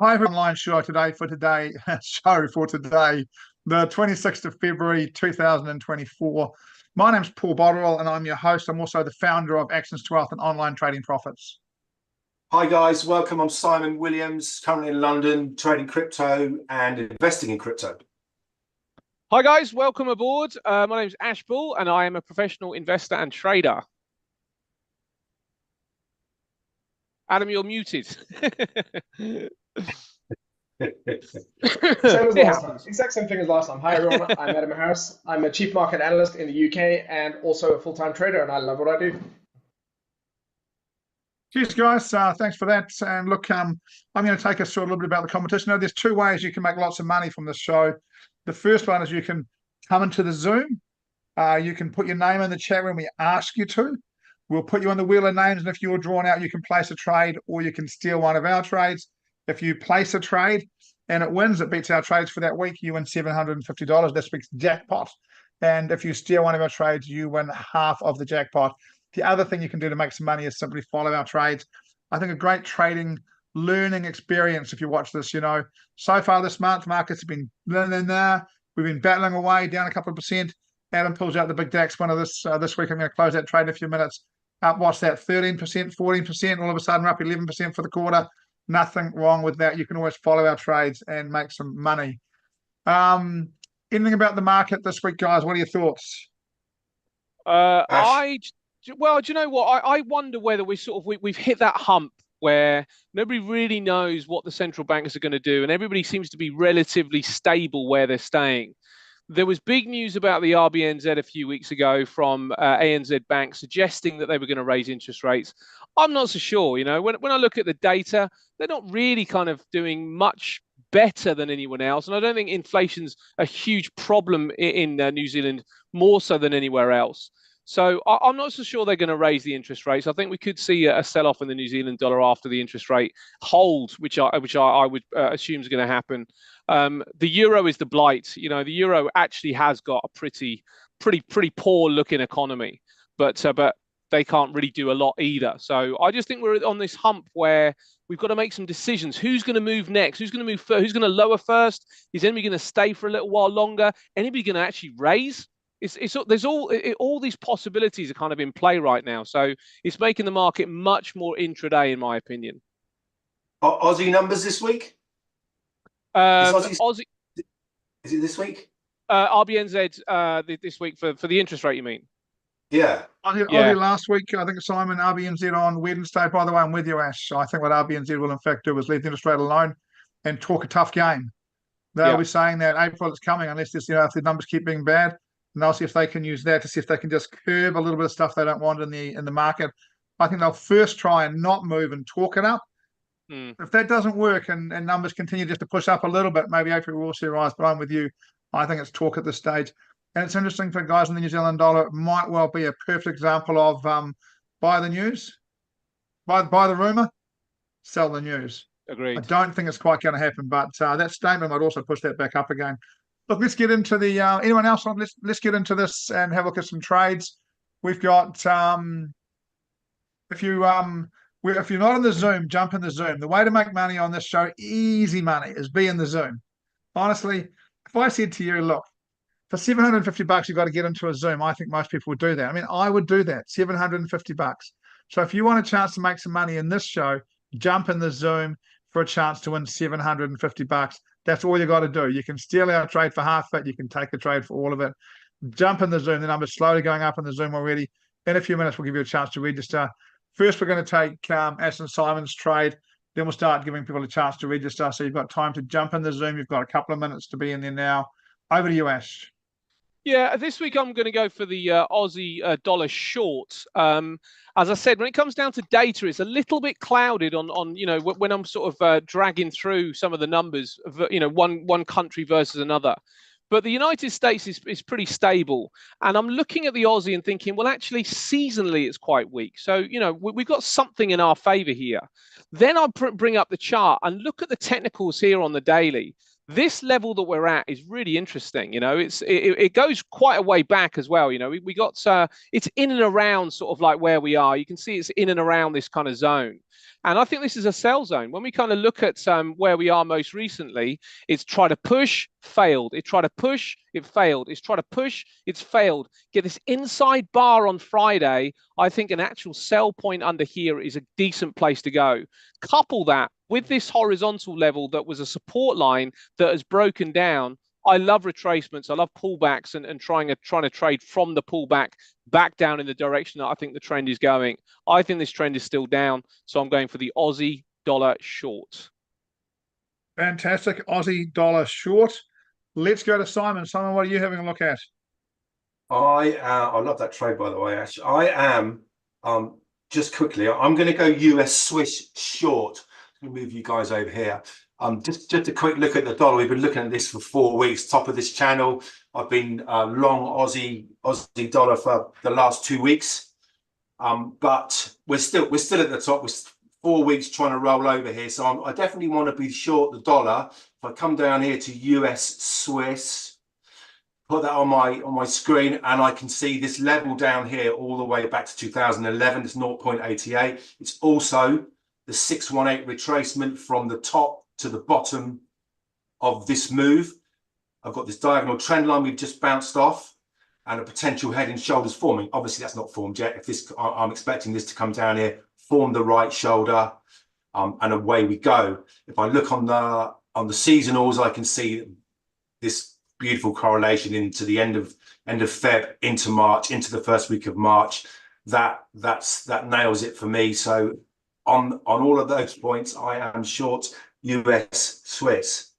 Hi, online show today for today, show for today, the 26th of February 2024. My name's Paul Botterill and I'm your host. I'm also the founder of Access to Wealth and Online Trading Profits. Hi guys, welcome. I'm Simon Williams, currently in London, trading crypto and investing in crypto. Hi guys, welcome aboard. My name's Ash Bull and I am a professional investor and trader. Adam, you're muted. Same as last time. Exact same thing as last time. Hi everyone, I'm Adam Harris. I'm a chief market analyst in the UK and also a full-time trader, and I love what I do. Cheers, guys. Thanks for that. And look, I'm going to take us through a little bit about the competition. Now, there's two ways you can make lots of money from this show. The first one is you can come into the Zoom. You can put your name in the chat when we ask you to. We'll put you on the wheel of names, and if you're drawn out, you can place a trade or you can steal one of our trades. If you place a trade and it wins, it beats our trades for that week, you win $750, this week's jackpot. And if you steal one of our trades, you win half of the jackpot. The other thing you can do to make some money is simply follow our trades. I think a great trading learning experience if you watch this. So far this month, markets have been we've been battling away, down a couple of percent. Adam pulls out the big DAX winner this week. I'm going to close that trade in a few minutes. Up, what's that, 13%, 14%? All of a sudden, we're up 11% for the quarter. Nothing wrong with that. You can always follow our trades and make some money. Anything about the market this week, guys? What are your thoughts? Well, do you know what? I wonder whether we've hit that hump where nobody really knows what the central bankers are going to do, and everybody seems to be relatively stable where they're staying. There was big news about the RBNZ a few weeks ago from ANZ Bank suggesting that they were going to raise interest rates. I'm not so sure. When I look at the data, they're not really kind of doing much better than anyone else. And I don't think inflation's a huge problem in New Zealand, more so than anywhere else. So I'm not so sure they're going to raise the interest rates. I think we could see a sell-off in the New Zealand dollar after the interest rate holds, which I would assume is going to happen. The euro is the blight. The euro actually has got a pretty poor looking economy, but they can't really do a lot either. So I just think we're on this hump where we've got to make some decisions. Who's going to move next? Who's going to move first? Who's going to lower first? Is anybody going to stay for a little while longer? Anybody going to actually raise? There's all these possibilities are kind of in play right now. So it's making the market much more intraday, in my opinion. Aussie numbers this week? Aussie, is it this week? RBNZ this week for the interest rate, you mean? Yeah. Aussie last week, I think Simon, RBNZ on Wednesday. By the way, I'm with you, Ash. I think what RBNZ will in fact do is leave the interest rate alone and talk a tough game. They'll be saying that April is coming unless if the numbers keep being bad. And they'll see if they can use that to see if they can just curb a little bit of stuff they don't want in the market. I think they'll first try and not move and talk it up. If that doesn't work and numbers continue just to push up a little bit, maybe April will see a rise, but I'm with you. I think it's talk at this stage. And it's interesting for guys in the New Zealand dollar. It might well be a perfect example of buy the news, buy the rumour, sell the news. Agreed. I don't think it's quite going to happen, but that statement might also push that back up again. Look, let's get into the anyone else on. Let's get into this and have a look at some trades. We've got if you're not in the Zoom, jump in the Zoom. The way to make money on this show, easy money, is be in the Zoom. Honestly, if I said to you, look, for $750 you've got to get into a Zoom, I think most people would do that. I mean, I would do that, $750. So if you want a chance to make some money in this show, jump in the Zoom for a chance to win $750. That's all you got to do. You can steal our trade for half of it. You can take the trade for all of it. Jump in the Zoom. The number's slowly going up in the Zoom already. In a few minutes, we'll give you a chance to register. First, we're going to take Ash and Simon's trade. Then we'll start giving people a chance to register. So you've got time to jump in the Zoom. You've got a couple of minutes to be in there now. Over to you, Ash. Yeah, this week I'm going to go for the Aussie dollar short. As I said, when it comes down to data, it's a little bit clouded on when I'm sort of dragging through some of the numbers of one country versus another. But the United States is pretty stable, and I'm looking at the Aussie and thinking, well, actually, seasonally it's quite weak. So we've got something in our favour here. Then I'll bring up the chart and look at the technicals here on the daily. This level that we're at is really interesting. It goes quite a way back as well. We got it's in and around sort of like where we are. You can see it's in and around this kind of zone. And I think this is a sell zone. When we kind of look at where we are most recently, it's try to push, failed. It tried to push, it failed. It's try to push, it's failed. Get this inside bar on Friday. I think an actual sell point under here is a decent place to go. Couple that with this horizontal level that was a support line that has broken down. I love retracements. I love pullbacks and trying to trade from the pullback back down in the direction that I think the trend is going. I think this trend is still down, so I'm going for the Aussie dollar short. Fantastic. Aussie dollar short. Let's go to Simon. Simon, what are you having a look at? I love that trade, by the way. Actually, I am just quickly. I'm going to go US Swiss short. I'm going to move you guys over here. Just a quick look at the dollar. We've been looking at this for 4 weeks. Top of this channel. I've been long Aussie dollar for the last 2 weeks. But we're still at the top. We're 4 weeks trying to roll over here. So I definitely want to be short the dollar. If I come down here to US Swiss, put that on my screen, and I can see this level down here all the way back to 2011. It's 0.88. It's also the 618 retracement from the top to the bottom of this move. I've got this diagonal trend line we've just bounced off, and a potential head and shoulders forming. Obviously, that's not formed yet. If this, I'm expecting this to come down here, form the right shoulder, and away we go. If I look on the seasonals, I can see this beautiful correlation into the end of Feb, into March, into the first week of March. That nails it for me. So on all of those points, I am short US Swiss.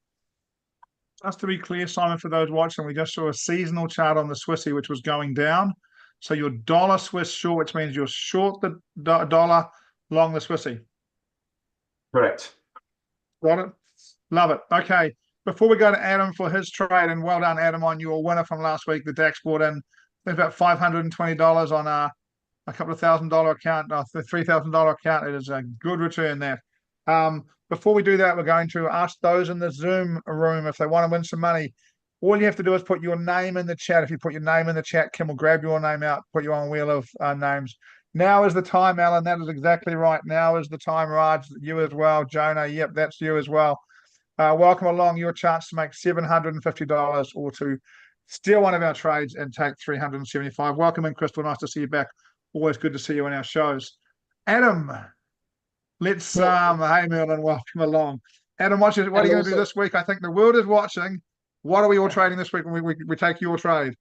Just to be clear, Simon, for those watching, we just saw a seasonal chart on the Swissy, which was going down. So your dollar Swiss short, which means you're short the dollar, long the Swissy. Correct. Got it? Love it. Okay. Before we go to Adam for his trade, and well done, Adam, on your winner from last week, the JACKPOT, and there's about $520 on a couple of $1,000 account, a $3,000 account. It is a good return there. Before we do that, we're going to ask those in the Zoom room if they want to win some money. All you have to do is put your name in the chat. If you put your name in the chat, Kim will grab your name out, put you on a wheel of names. Now is the time, Alan. That is exactly right. Now is the time, Raj. You as well. Jonah, yep, that's you as well. Welcome along. Your chance to make $750 or to steal one of our trades and take $375. Welcome in, Crystal. Nice to see you back. Always good to see you in our shows. Adam, let's hey Merlin, welcome along. Adam, what are you going to do this week? I think the world is watching. What are we all trading this week when we take your trade?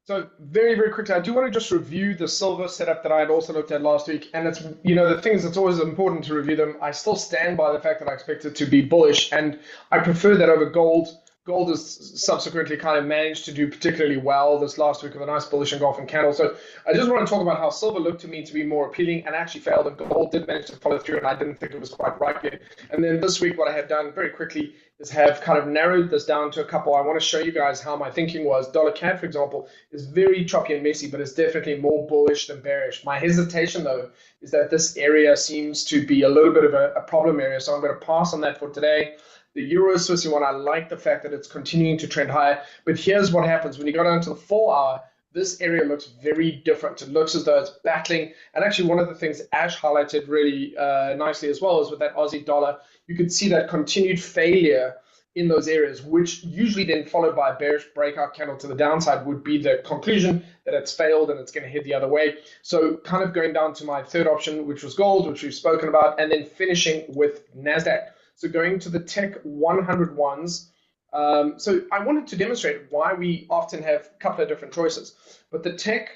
So very, very quickly, I do want to just review the silver setup that I had also looked at last week. And it's, the thing is, it's always important to review them. I still stand by the fact that I expect it to be bullish, and I prefer that over gold. Gold has subsequently kind of managed to do particularly well this last week with a nice bullish engulfing candle. So I just want to talk about how silver looked to me to be more appealing and actually failed, and gold did manage to follow through, and I didn't think it was quite right yet. And then this week, what I have done very quickly is have kind of narrowed this down to a couple. I want to show you guys how my thinking was. Dollar CAD, for example, is very choppy and messy, but it's definitely more bullish than bearish. My hesitation, though, is that this area seems to be a little bit of a problem area, so I'm going to pass on that for today. The Euro Swissy one, I like the fact that it's continuing to trend higher, but here's what happens when you go down to the 4 hour. This area looks very different. It looks as though it's battling. And actually, one of the things Ash highlighted really nicely as well is with that Aussie dollar, you could see that continued failure in those areas, which usually then followed by a bearish breakout candle to the downside would be the conclusion that it's failed and it's going to head the other way. So kind of going down to my third option, which was gold, which we've spoken about, and then finishing with NASDAQ. So going to the Tech 100 ones. So I wanted to demonstrate why we often have a couple of different choices. But the tech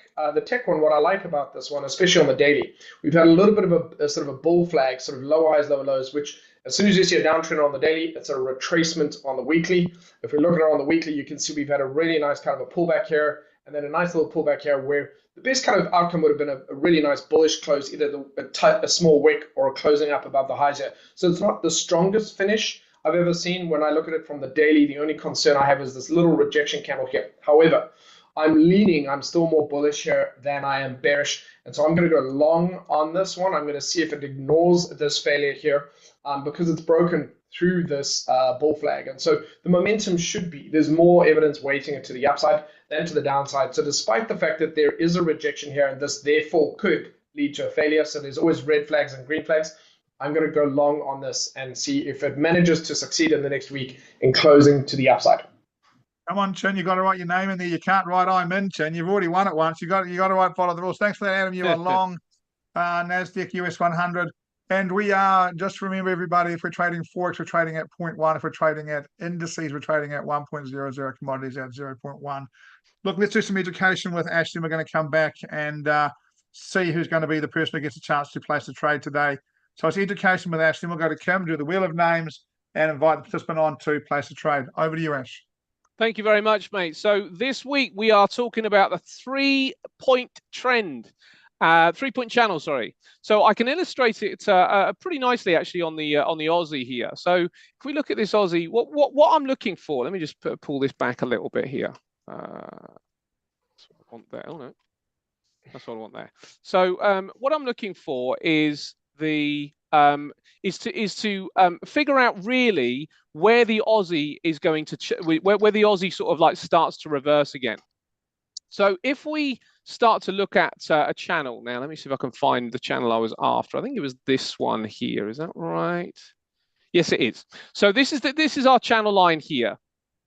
one, what I like about this one, especially on the daily, we've had a little bit of a sort of a bull flag, sort of low highs, low lows, which as soon as you see a downtrend on the daily, it's a retracement on the weekly. If we're looking at it on the weekly, you can see we've had a really nice kind of a pullback here, and then a nice little pullback here where the best kind of outcome would have been a really nice bullish close, either a small wick or a closing up above the highs here. So it's not the strongest finish I've ever seen. When I look at it from the daily, the only concern I have is this little rejection candle here. However, I'm still more bullish here than I am bearish. And so I'm going to go long on this one. I'm going to see if it ignores this failure here because it's broken through this bull flag. And so the momentum should be, there's more evidence weighting it to the upside than to the downside. So despite the fact that there is a rejection here, and this therefore could lead to a failure, so there's always red flags and green flags, I'm going to go long on this and see if it manages to succeed in the next week in closing to the upside. Come on, Chin, you got to write your name in there. You can't write I'm in, Chin. You've already won it once. You got to write follow the rules. Thanks for that, Adam. You are long NASDAQ US 100. And we are, just remember everybody, if we're trading Forex, we're trading at 0.1. If we're trading at indices, we're trading at 1.00, commodities at 0.1. Look, let's do some education with Ashley. We're going to come back and see who's going to be the person who gets a chance to place a trade today. So it's education with Ashley. We'll go to Kim, do the wheel of names, and invite the participant on to place a trade. Over to you, Ash. Thank you very much, mate. So this week we are talking about the 3-point trend, 3-point channel. Sorry. So I can illustrate it pretty nicely actually on the Aussie here. So if we look at this Aussie, what I'm looking for, let me just pull this back a little bit here. That's what I want there. Oh no, that's what I want there. So what I'm looking for is the is to figure out really where the Aussie is going to where the Aussie sort of like starts to reverse again. So if we start to look at a channel now, let me see if I can find the channel I was after. I think it was this one here. Is that right? Yes, it is. So this is our channel line here.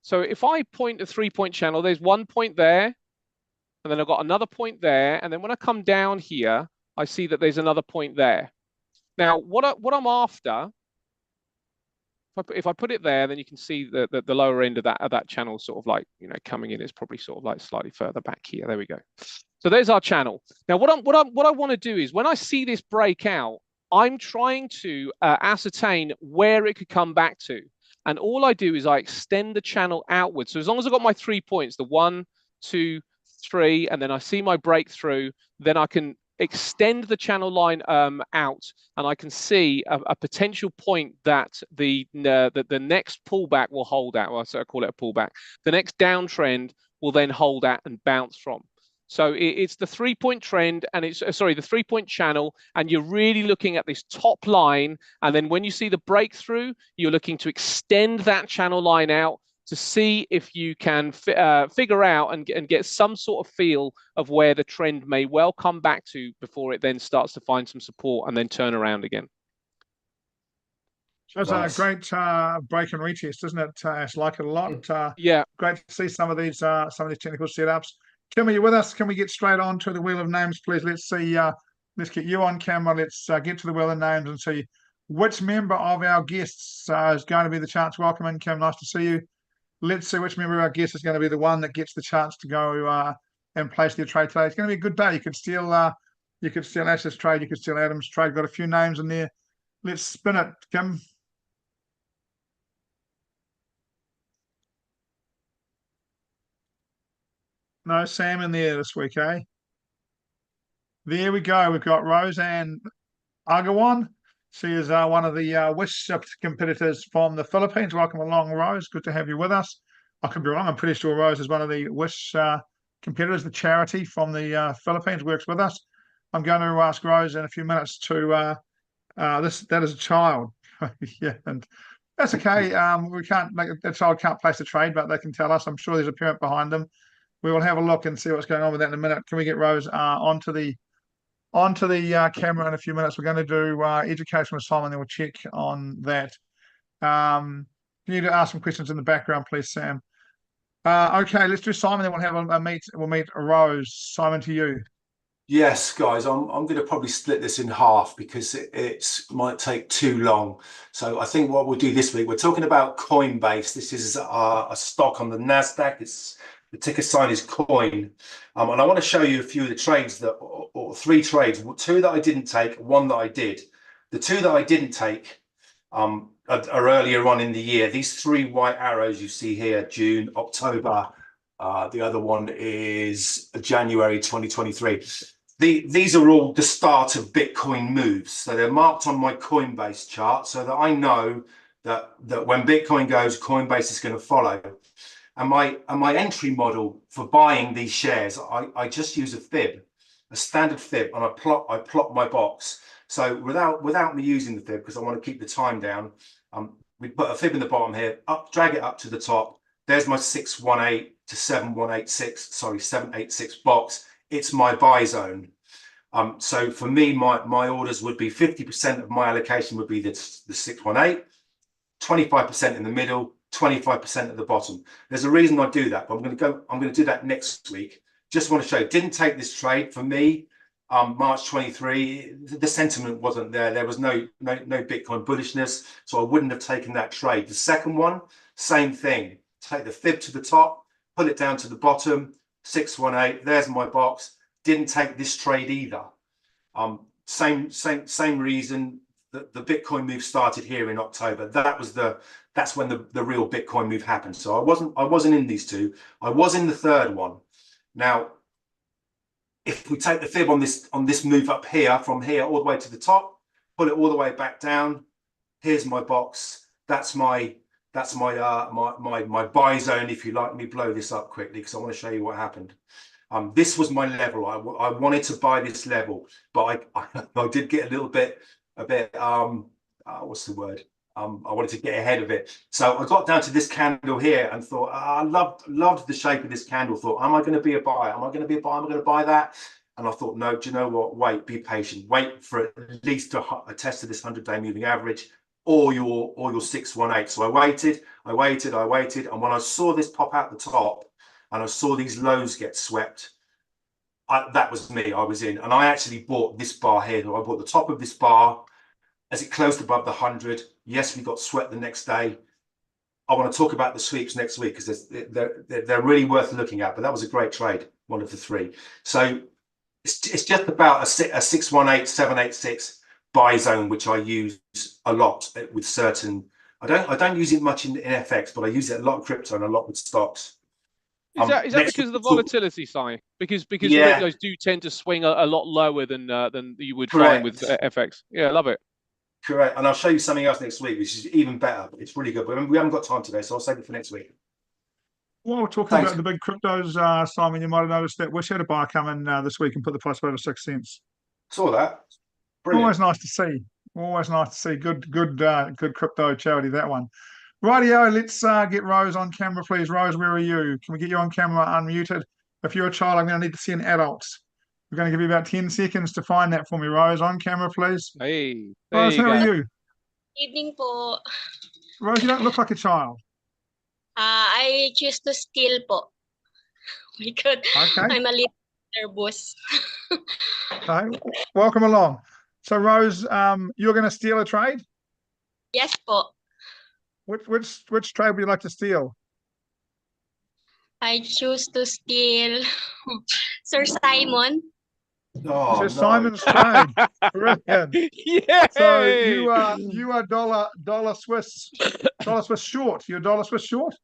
So if I point a 3-point channel, there's 1 point there, and then I've got another point there, and then when I come down here, I see that there's another point there. Now, what I'm after, if I put it there, then you can see the lower end of that channel sort of like, you know, coming in is probably sort of like slightly further back here. There we go. So there's our channel. Now, what I want to do is when I see this break out, I'm trying to ascertain where it could come back to. And all I do is I extend the channel outwards. So as long as I've got my 3 points, the 1, 2, 3, and then I see my breakthrough, then I can extend the channel line out, and I can see a potential point that the next pullback will hold at. Well, so I call it a pullback. The next downtrend will then hold at and bounce from. So it's the 3-point trend, and it's the 3-point channel, and you're really looking at this top line. And then when you see the breakthrough, you're looking to extend that channel line out to see if you can figure out and get some sort of feel of where the trend may well come back to before it then starts to find some support and then turn around again. That's nice. A great break and retest, isn't it? Ash, like it a lot. Yeah, great to see some of these technical setups. Kim, are you with us? Can we get straight on to the wheel of names, please? Let's see. Let's get you on camera. Let's get to the wheel of names and see which member of our guests is going to be the chance. Welcome in, Kim. Nice to see you. Let's see which member of our guests is going to be the one that gets the chance to go and place their trade today. It's going to be a good day. You could steal Ash's trade. You could steal Adam's trade. Got a few names in there. Let's spin it, Kim. No Sam in there this week, eh? There we go. We've got Roseanne Agawan. She is one of the wish competitors from the Philippines. Welcome along, Rose. Good to have you with us. I could be wrong. I'm pretty sure Rose is one of the wish competitors. The charity from the Philippines works with us. I'm going to ask Rose in a few minutes to that is a child. Yeah, and that's okay. We can't make that child can't place a trade, but they can tell us. I'm sure there's a parent behind them. We will have a look and see what's going on with that in a minute. Can we get Rose onto the camera in a few minutes? We're going to do education with Simon, then we'll check on that. Can you ask some questions in the background, please, Sam? Okay, let's do Simon, then we'll have a meet. We'll meet Rose. Simon, to you. Yes, guys, I'm going to probably split this in half because it might take too long. So I think what we'll do this week, we're talking about Coinbase. This is a stock on the NASDAQ. The ticker sign is COIN. And I want to show you a few of the trades or 3 trades, 2 that I didn't take, 1 that I did. The 2 that I didn't take are earlier on in the year. These 3 white arrows you see here, June, October. The other one is January 2023. These are all the start of Bitcoin moves. So they're marked on my Coinbase chart so that I know that when Bitcoin goes, Coinbase is going to follow. And my entry model for buying these shares, I just use a fib, a standard fib, and I plot my box. So without me using the fib, because I want to keep the time down, we put a fib in the bottom here, drag it up to the top. There's my 618 to 7186, sorry, 786 box. It's my buy zone. So for me, my orders would be 50% of my allocation would be the 618, 25% in the middle, 25% at the bottom. There's a reason I do that, but I'm going to do that next week. Just want to show, didn't take this trade for me. March 23, the sentiment wasn't there. There was no Bitcoin bullishness, so I wouldn't have taken that trade. The second one, same thing. Take the fib to the top, pull it down to the bottom, 618. There's my box. Didn't take this trade either. Same reason. The Bitcoin move started here in October. That's when the real Bitcoin move happened. So I wasn't in these two. I was in the third one. Now, if we take the fib on this move up here, from here all the way to the top, pull it all the way back down. Here's my box. That's my buy zone. If you like, let me blow this up quickly because I want to show you what happened. This was my level. I wanted to buy this level, but I did get a bit what's the word? I wanted to get ahead of it. So I got down to this candle here and thought, I loved the shape of this candle. Thought, am I going to be a buyer? Am I going to be a buyer? Am I going to buy that? And I thought, no, do you know what? Wait, be patient. Wait for at least a test of this 100-day moving average or your 618. So I waited. And when I saw this pop out the top and I saw these lows get swept, that was me. I was in. And I actually bought this bar here. I bought the top of this bar as it closed above the 100. Yes, we got swept the next day. I want to talk about the sweeps next week because they're really worth looking at. But that was a great trade, one of the three. So it's just about a 618, 786 buy zone, which I use a lot with certain. I don't use it much in FX, but I use it a lot in crypto and a lot with stocks. Is that because of the volatility, Si? Because Yeah. those do tend to swing a lot lower than you would Correct. find with FX. Yeah, I love it. Correct. And I'll show you something else next week, which is even better. It's really good. But we haven't got time today, so I'll save it for next week. While we're talking Thanks. about the big cryptos, Simon, you might have noticed that Wish had a buyer come in this week and put the price over 6 cents. Saw that. Brilliant. Always nice to see. Always nice to see. Good crypto charity, that one. Rightio, let's get Rose on camera, please. Rose, where are you? Can we get you on camera unmuted? If you're a child, I'm going to need to see an adult. We're going to give you about 10 seconds to find that for me, Rose. On camera, please. Hey, there Rose, you how go. are you? Evening po. Rose, you don't look like a child. I choose to steal po. Because Okay. I'm a little nervous. Okay. Welcome along. So, Rose, you're going to steal a trade? Yes po. Which trade would you like to steal? I choose to steal Sir Simon. Oh, So no. Simon's trade. Brilliant. Yeah. So you are dollar Swiss short. You're dollar Swiss short.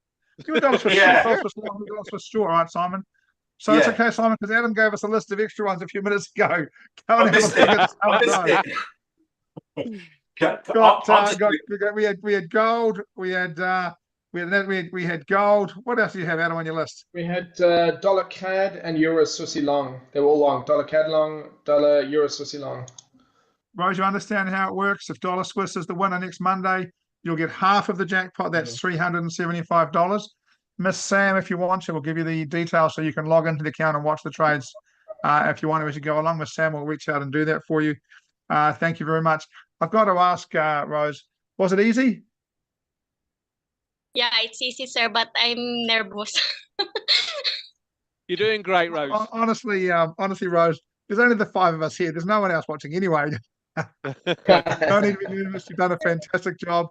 You're a dollar Swiss Yeah. short. Dollar Swiss long, dollar Swiss short. All right, Simon. So it's Yeah. okay, Simon, because Adam gave us a list of extra ones a few minutes ago. Go I and have a missed look it. at I some of missed those. it. We had gold. We had gold. What else do you have, Adam, on your list? We had dollar CAD and euro Swissy long. They were all long. Dollar CAD long, dollar euro Swissy long. Rose, you understand how it works? If dollar Swiss is the winner next Monday, you'll get half of the jackpot. That's $375. Miss Sam, if you want, she will give you the details so you can log into the account and watch the trades. If you want to as you go along, Miss Sam will reach out and do that for you. Thank you very much. I've got to ask, Rose, was it easy? Yeah, it's easy, sir, but I'm nervous. You're doing great, Rose. Honestly, Rose, there's only the 5 of us here. There's no one else watching anyway. Don't need to be nervous. You've done a fantastic job.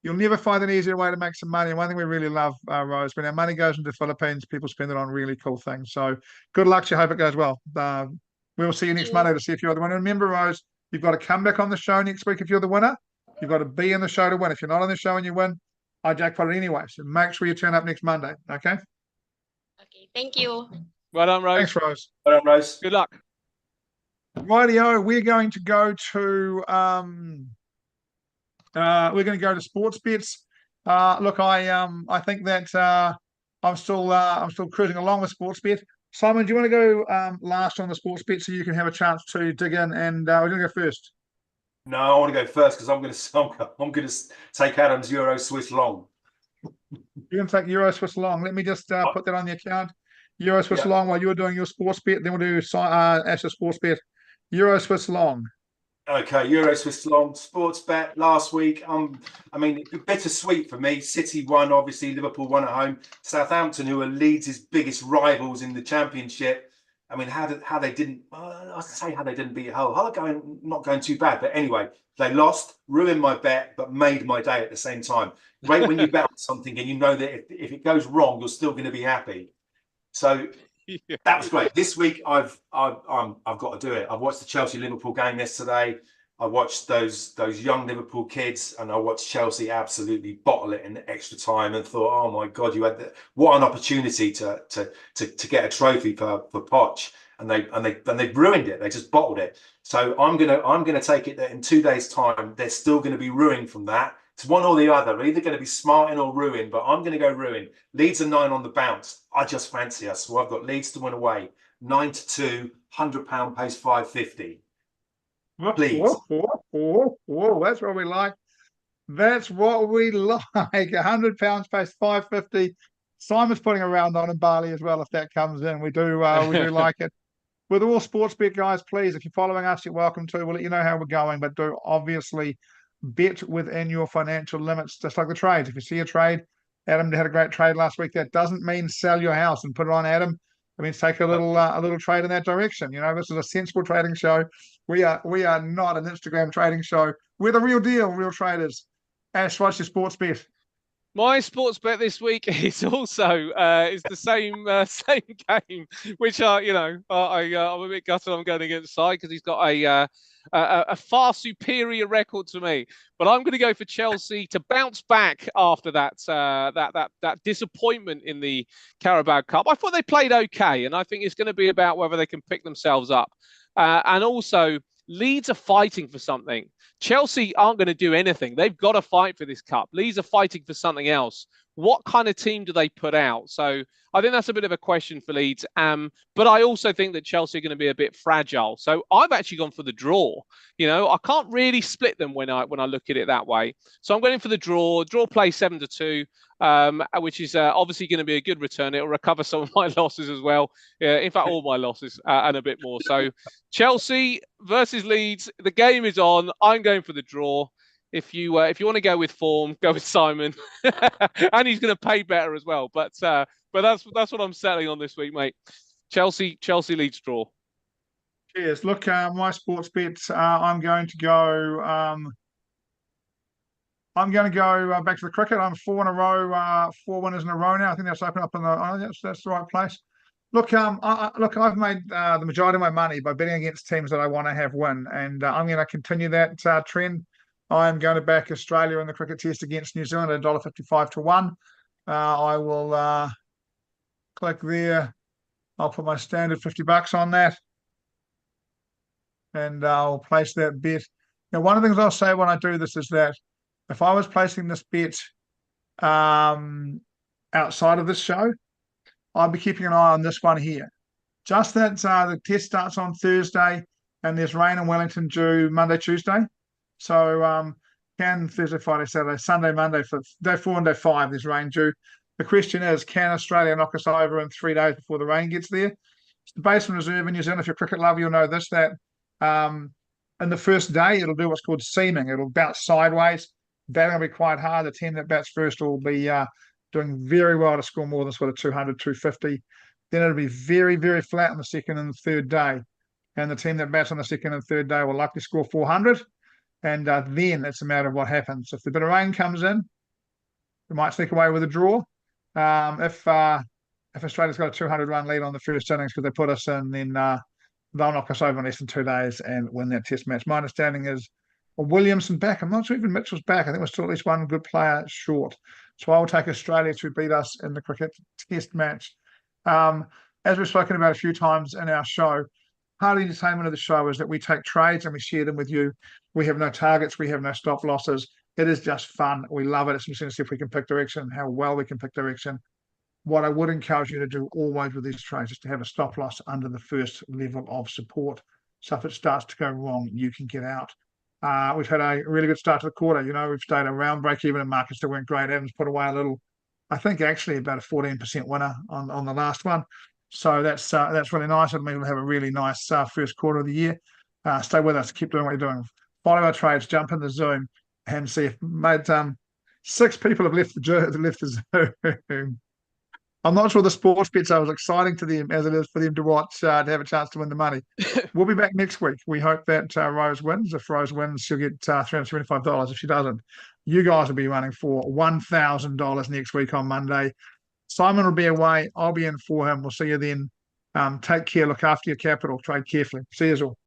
You'll never find an easier way to make some money. One thing we really love, Rose, when our money goes into the Philippines, people spend it on really cool things. So good luck to you. Hope it goes well. We will see you next Monday to see if you're the winner. Remember, Rose, you've got to come back on the show next week if you're the winner. You've got to be in the show to win. If you're not on the show and you win, I jackpot it anyway. So make sure you turn up next Monday. Okay? Okay, thank you. Well done, Rose. Thanks, Rose. Well done, Rose. Good luck. Rightio, we're going to go to sports bets. Look, I think that I'm still cruising along with sports bet. Simon, do you want to go last on the sports bet so you can have a chance to dig in? And we're going to go first. No, I want to go first because I'm going to take Adam's Euro Swiss long. You're going to take Euro Swiss long. Let me just put that on the account. Euro Swiss long while you're doing your sports bet. Then we'll do Asher sports bet. Euro Swiss long. Okay, Euro Swiss long sports bet last week. I mean, bittersweet for me. City won, obviously. Liverpool won at home. Southampton, who are Leeds' biggest rivals in the Championship. I mean, how they didn't? I say how they didn't beat Hull. Hull are not going too bad, but anyway, they lost, ruined my bet, but made my day at the same time. Great when you bet on something and you know that if it goes wrong, you're still going to be happy. So Yeah. that was great. This week I've got to do it. I've watched the Chelsea Liverpool game yesterday. I watched those young Liverpool kids, and I watched Chelsea absolutely bottle it in extra time, and thought, oh my God, you had what an opportunity to get a trophy for Poch, and they ruined it. They just bottled it. So I'm gonna take it that in 2 days' time they're still going to be ruined from that. It's one or the other. We're either going to be smarting or ruined, but I'm going to go ruin. Leeds are 9 on the bounce. I just fancy us. So I've got Leeds to win away. 9-2, £100 pays 550. Please. Whoa, that's what we like. That's what we like. £100 pays 550. Simon's putting a round on in Bali as well if that comes in. We do like it. With all sports bet guys, please, if you're following us, you're welcome to. We'll let you know how we're going, but do obviously bet within your financial limits, just like the trades. If you see a trade, Adam had a great trade last week. That doesn't mean sell your house and put it on Adam. It means take a little trade in that direction. You know, this is a sensible trading show. We are not an Instagram trading show. We're the real deal, real traders. Ash, what's your sports bet? My sports bet this week is also is the same same game, which I'm a bit gutted I'm going against Sai because he's got a far superior record to me. But I'm going to go for Chelsea to bounce back after that disappointment in the Carabao Cup. I thought they played okay, and I think it's going to be about whether they can pick themselves up. And also, Leeds are fighting for something. Chelsea aren't going to do anything. They've got to fight for this cup. Leeds are fighting for something else. What kind of team do they put out? So I think that's a bit of a question for Leeds. But I also think that Chelsea are going to be a bit fragile. So I've actually gone for the draw. You know, I can't really split them when I look at it that way. So I'm going for the draw. Draw play 7-2. Which is obviously going to be a good return. It'll recover some of my losses as well. In fact, all my losses and a bit more. So Chelsea versus Leeds. The game is on. I'm going for the draw. If you want to go with form, go with Simon, and he's going to pay better as well. But that's what I'm settling on this week, mate. Chelsea Leeds draw. Cheers. Look, my sports bets. I'm going to go. I'm going to go back to the cricket. I'm 4 in a row, 4 winners in a row now. I think that's open up in the. I think that's the right place. Look, I've made the majority of my money by betting against teams that I want to have win, and I'm going to continue that trend. I'm going to back Australia in the cricket test against New Zealand at $1.55 to 1. I will click there. I'll put my standard $50 on that, and I'll place that bet. Now, one of the things I'll say when I do this is that if I was placing this bet outside of this show, I'd be keeping an eye on this one here. Just that the test starts on Thursday, and there's rain in Wellington due Monday, Tuesday. So can Thursday, Friday, Saturday, Sunday, Monday for day 4 and day 5, there's rain due. The question is, can Australia knock us over in 3 days before the rain gets there? It's the Basin Reserve in New Zealand. If you're a cricket lover, you'll know this, that in the first day, it'll do what's called seaming. It'll bounce sideways. Batting will be quite hard. The team that bats first will be doing very well to score more than sort of 200, 250. Then it'll be very, very flat on the second and the third day. And the team that bats on the second and third day will likely score 400. And then it's a matter of what happens. If the bit of rain comes in, we might sneak away with a draw. If Australia's got a 200-run lead on the first innings because they put us in, then they'll knock us over in less than 2 days and win that test match. My understanding is Williamson back. I'm not sure even Mitchell's back. I think we're still at least one good player short. So I will take Australia to beat us in the cricket test match. As we've spoken about a few times in our show, part of the entertainment of the show is that we take trades and we share them with you. We have no targets. We have no stop losses. It is just fun. We love it. It's just to see if we can pick direction, how well we can pick direction. What I would encourage you to do always with these trades is to have a stop loss under the first level of support. So if it starts to go wrong, you can get out. We've had a really good start to the quarter. You know, we've stayed around break even in markets that weren't great. Adam's put away a little, I think actually about a 14% winner on the last one. So that's really nice. It means we'll have a really nice first quarter of the year. Stay with us. Keep doing what you're doing. Follow our trades. Jump in the Zoom and see if mate. 6 people have left the Zoom. I'm not sure the sports bets are as exciting to them as it is for them to watch to have a chance to win the money. We'll be back next week. We hope that Rose wins. If Rose wins, she'll get $375. If she doesn't, you guys will be running for $1,000 next week on Monday. Simon will be away. I'll be in for him. We'll see you then. Take care. Look after your capital. Trade carefully. See you all.